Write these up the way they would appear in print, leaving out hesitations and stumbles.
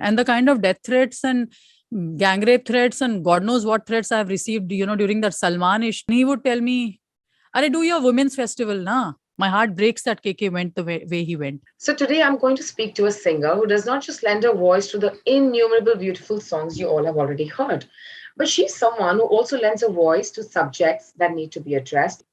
And the kind of death threats and gang rape threats and God knows what threats I've received, during that Salman-ish, he would tell me, "Arey, do your women's festival, na." My heart breaks that KK went the way he went. So today I'm going to speak to a singer who does not just lend her voice to the innumerable beautiful songs you all have already heard, but she's someone who also lends a voice to subjects that need to be addressed.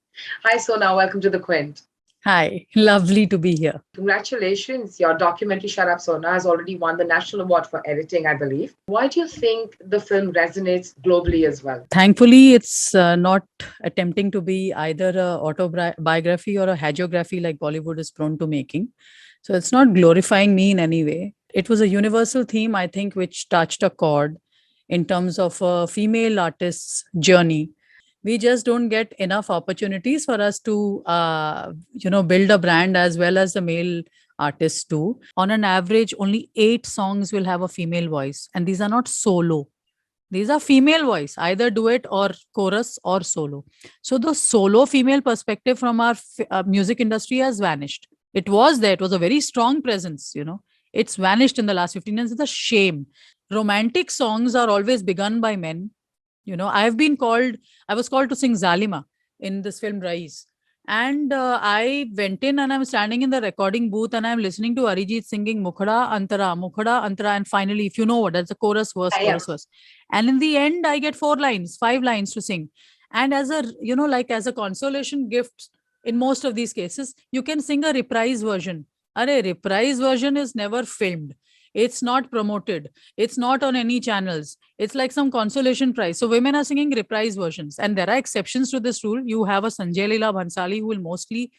Hi, Sona. Welcome to the Quint. Hi, lovely to be here. Congratulations. Your documentary, Shut Up Sona, has already won the National Award for Editing, I believe. Why do you think the film resonates globally as well? Thankfully, it's not attempting to be either a autobiography or a hagiography like Bollywood is prone to making. So it's not glorifying me in any way. It was a universal theme, I think, which touched a chord in terms of a female artist's journey. We just don't get enough opportunities for us to, build a brand as well as the male artists do. On an average, only 8 songs will have a female voice, and these are not solo. These are female voice, either duet or chorus or solo. So the solo female perspective from our music industry has vanished. It was there. It was a very strong presence. It's vanished in the last 15 years. It's a shame. Romantic songs are always begun by men. I was called to sing Zalima in this film Rise. And I went in and I'm standing in the recording booth and I'm listening to Arijit singing Mukhada Antara. And finally, if you know what, that's the chorus verse, Yeah, chorus verse. And in the end, I get 4 lines, 5 lines to sing. And as a consolation gift, in most of these cases, you can sing a reprise version. A reprise version is never filmed. It's not promoted. It's not on any channels. It's like some consolation prize. So women are singing reprise versions. And there are exceptions to this rule. You have a Sanjay Leela Bhansali who will mostly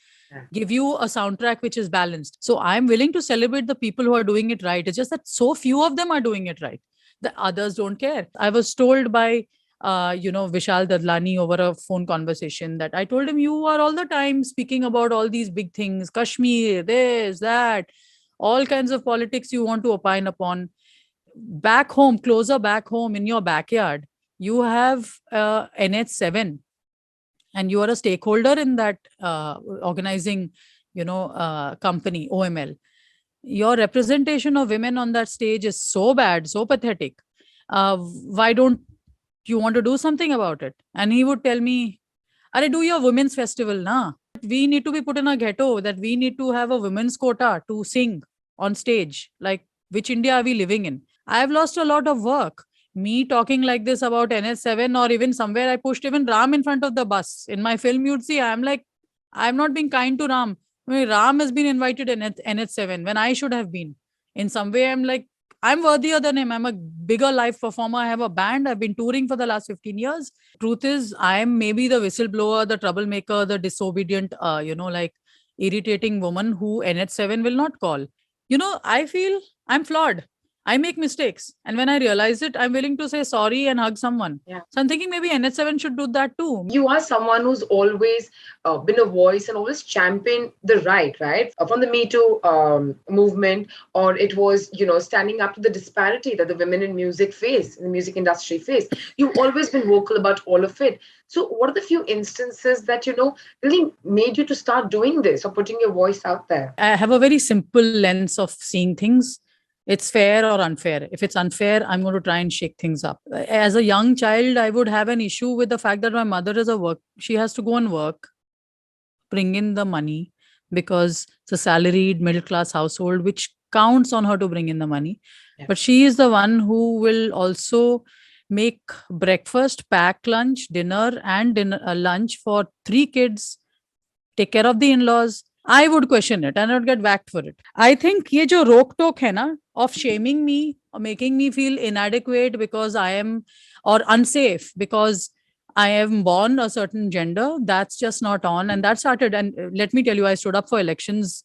give you a soundtrack which is balanced. So I'm willing to celebrate the people who are doing it right. It's just that so few of them are doing it right. The others don't care. I was told by Vishal Dadlani over a phone conversation that I told him, you are all the time speaking about all these big things, Kashmir, this, that, all kinds of politics you want to opine upon. Back home, closer back home in your backyard, you have NH7 and you are a stakeholder in that organizing, company, OML. Your representation of women on that stage is so bad, so pathetic. Why don't you want to do something about it? And he would tell me, "Arey, do your women's festival, na." We need to be put in a ghetto, that we need to have a women's quota to sing on stage. Like, which India are we living in? I've lost a lot of work. Me talking like this about NH7, or even somewhere I pushed even Ram in front of the bus. In my film, you'd see I'm like, I'm not being kind to Ram. I mean, Ram has been invited in NH7 when I should have been. In some way, I'm like, I'm worthier than him. I'm a bigger live performer. I have a band. I've been touring for the last 15 years. Truth is, I am maybe the whistleblower, the troublemaker, the disobedient, irritating woman who NH7 will not call. I feel I'm flawed. I make mistakes. And when I realize it, I'm willing to say sorry and hug someone. yeah. So I'm thinking maybe NH7 should do that too. You are someone who's always been a voice and always championed the right? From the Me Too movement, or it was, standing up to the disparity that the women in music face, in the music industry face. You've always been vocal about all of it. So what are the few instances that, really made you to start doing this or putting your voice out there? I have a very simple lens of seeing things. It's fair or unfair. If it's unfair, I'm going to try and shake things up. As a young child, I would have an issue with the fact that my mother is she has to go and work, bring in the money, because it's a salaried middle class household, which counts on her to bring in the money. Yeah. But she is the one who will also make breakfast, pack lunch, dinner, and lunch for 3 kids, take care of the in-laws. I would question it and I would get whacked for it. I think ye jo rock tok hai na, of shaming me or making me feel inadequate because I am, or unsafe because I am born a certain gender, that's just not on. And that started. And let me tell you, I stood up for elections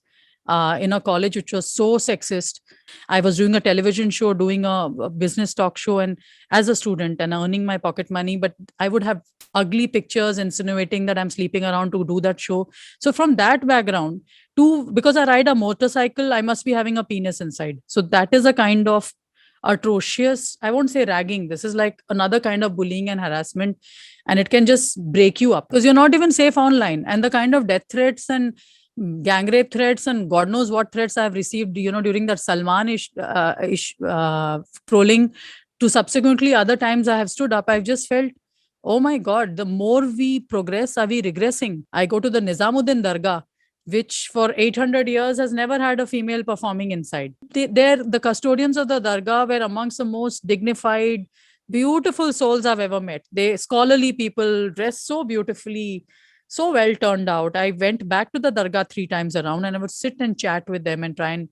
in a college which was so sexist. I was doing a television show, doing a business talk show, and as a student and earning my pocket money, but I would have ugly pictures insinuating that I'm sleeping around to do that show. So from that background, because I ride a motorcycle, I must be having a penis inside. So that is a kind of atrocious, I won't say ragging. This is like another kind of bullying and harassment, and it can just break you up because you're not even safe online. And the kind of death threats and gang rape threats and God knows what threats I've received, during that Salman trolling, to subsequently other times I have stood up. I've just felt, oh my God, the more we progress, are we regressing? I go to the Nizamuddin darga, which for 800 years has never had a female performing inside. The custodians of the darga were amongst the most dignified, beautiful souls I've ever met. They scholarly people, dressed so beautifully, so well turned out. I went back to the dargah 3 times around, and I would sit and chat with them and try and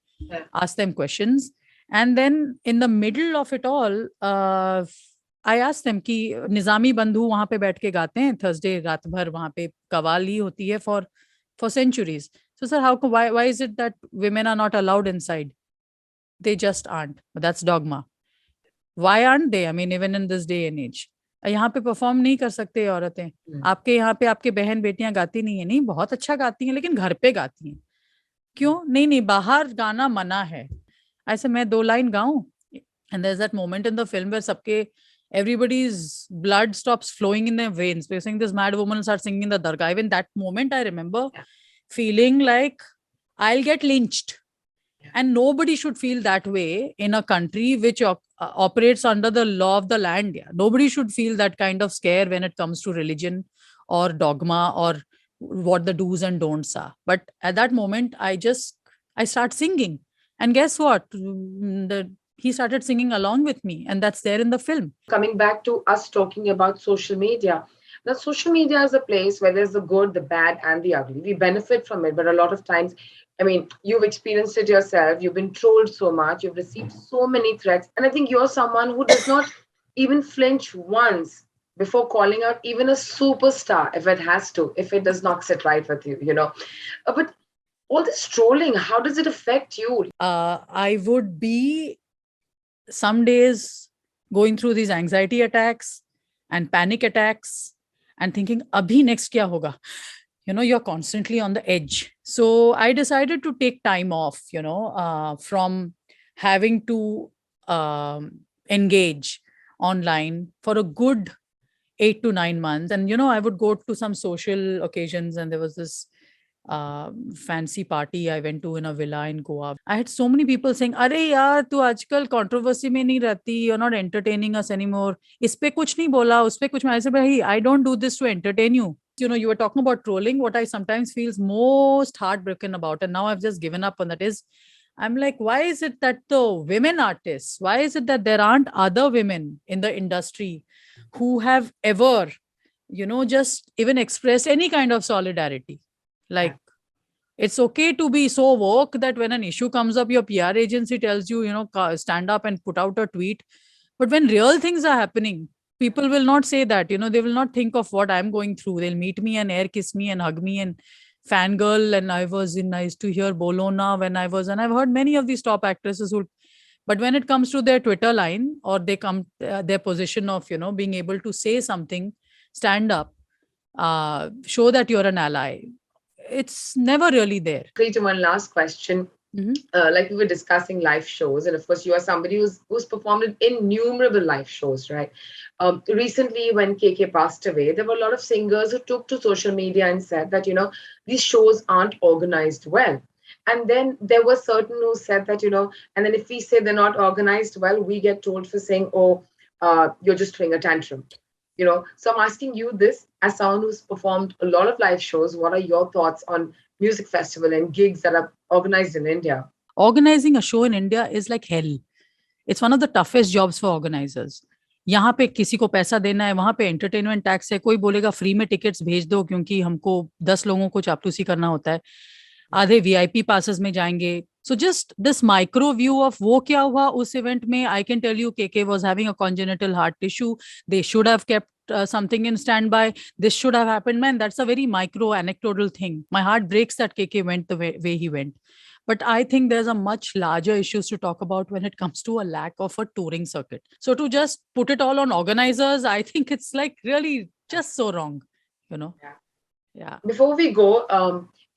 ask them questions. And then in the middle of it all, I asked them कि निजामी बंधु वहां पे बैठ के गाते हैं Thursday रात भर, वहां पे कवाली होती है for centuries. So sir, why is it that women are not allowed inside? They just aren't. But that's dogma. Why aren't they? I mean, even in this day and age. यहाँ पे perform नहीं कर सकते औरतें? आपके यहाँ पे आपके बहन बेटियां गाती नहीं है? नहीं, बहुत अच्छा गाती हैं, लेकिन घर पे गाती हैं. क्यों? नहीं, बाहर गाना मना है. ऐसे मैं 2 line गाऊं, and there's that moment in the film where everybody's blood stops flowing in their veins. We're saying this mad woman starts singing in the dargah. Even that moment, I remember feeling like I'll get lynched. And nobody should feel that way in a country which operates under the law of the land. Yeah. Nobody should feel that kind of scare when it comes to religion or dogma or what the do's and don'ts are. But at that moment, I start singing. And guess what? He started singing along with me, and that's there in the film. Coming back to us talking about social media. Now, social media is a place where there's the good, the bad, and the ugly. We benefit from it, but a lot of times, I mean, you've experienced it yourself. You've been trolled so much. You've received so many threats. And I think you're someone who does not even flinch once before calling out even a superstar if it has to, if it does not sit right with you, But all this trolling, how does it affect you? I would be some days going through these anxiety attacks and panic attacks and thinking, abhi next kya hoga? You're constantly on the edge. So I decided to take time off, from having to engage online for a good 8 to 9 months. And, I would go to some social occasions, and there was this fancy party I went to in a villa in Goa. I had so many people saying, "Arey yaar, tu आजकल controversy में नहीं रहती, you're not entertaining us anymore. इस पे कुछ नहीं बोला, उस पे कुछ." I said, "Bhai, I don't do this to entertain you." You were talking about trolling. What I sometimes feels most heartbroken about, and now I've just given up on that, is I'm like, why is it that the women artists, why is it that there aren't other women in the industry who have ever, just even expressed any kind of solidarity? Like, it's okay to be so woke that when an issue comes up, your PR agency tells you, stand up and put out a tweet. But when real things are happening, people will not say that, they will not think of what I'm going through. They'll meet me and air kiss me and hug me and fangirl. And I used to hear Bologna and I've heard many of these top actresses but when it comes to their Twitter line, or they come, their position of, being able to say something, stand up, show that you're an ally, it's never really there. To one last question. Like we were discussing live shows, and of course you are somebody who's performed in innumerable live shows, right? Recently when KK passed away, there were a lot of singers who took to social media and said that these shows aren't organized well. And then there were certain who said that and then if we say they're not organized well, we get told for saying, oh, you're just throwing a tantrum. So I'm asking you this, as someone who's performed a lot of live shows, what are your thoughts on music festival and gigs that are organized in India? Organizing a show in India is like hell. It's one of the toughest jobs for organizers. यहाँ पे किसी को पैसा देना है, वहां पे entertainment tax है, कोई बोलेगा फ्री में टिकट्स भेज दो क्योंकि हमको 10 लोगों को चापलूसी करना होता है, आधे वीआईपी पासेस में जाएंगे. So just this micro view of वो क्या हुआ उस इवेंट में, I can tell you KK was having a congenital heart issue. They should have kept something in standby. This should have happened. Man, that's a very micro anecdotal thing. My heart breaks that KK went the way he went. But I think there's a much larger issues to talk about when it comes to a lack of a touring circuit. So to just put it all on organizers, I think it's like really just so wrong, Yeah. Before we go,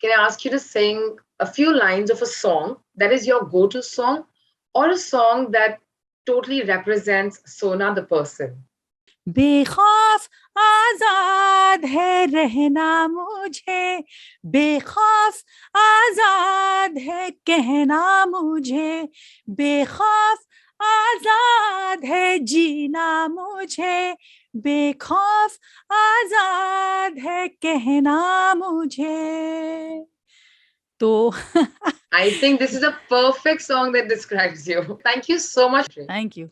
can I ask you to sing a few lines of a song that is your go-to song, or a song that totally represents Sona the person? बेखौफ आजाद है रहना मुझे, बेखौफ आजाद है कहना मुझे, बेखौफ आजाद है जीना मुझे, बेखौफ आजाद है कहना मुझे. तो I think this is a perfect song that describes you. Thank you so much. thank you.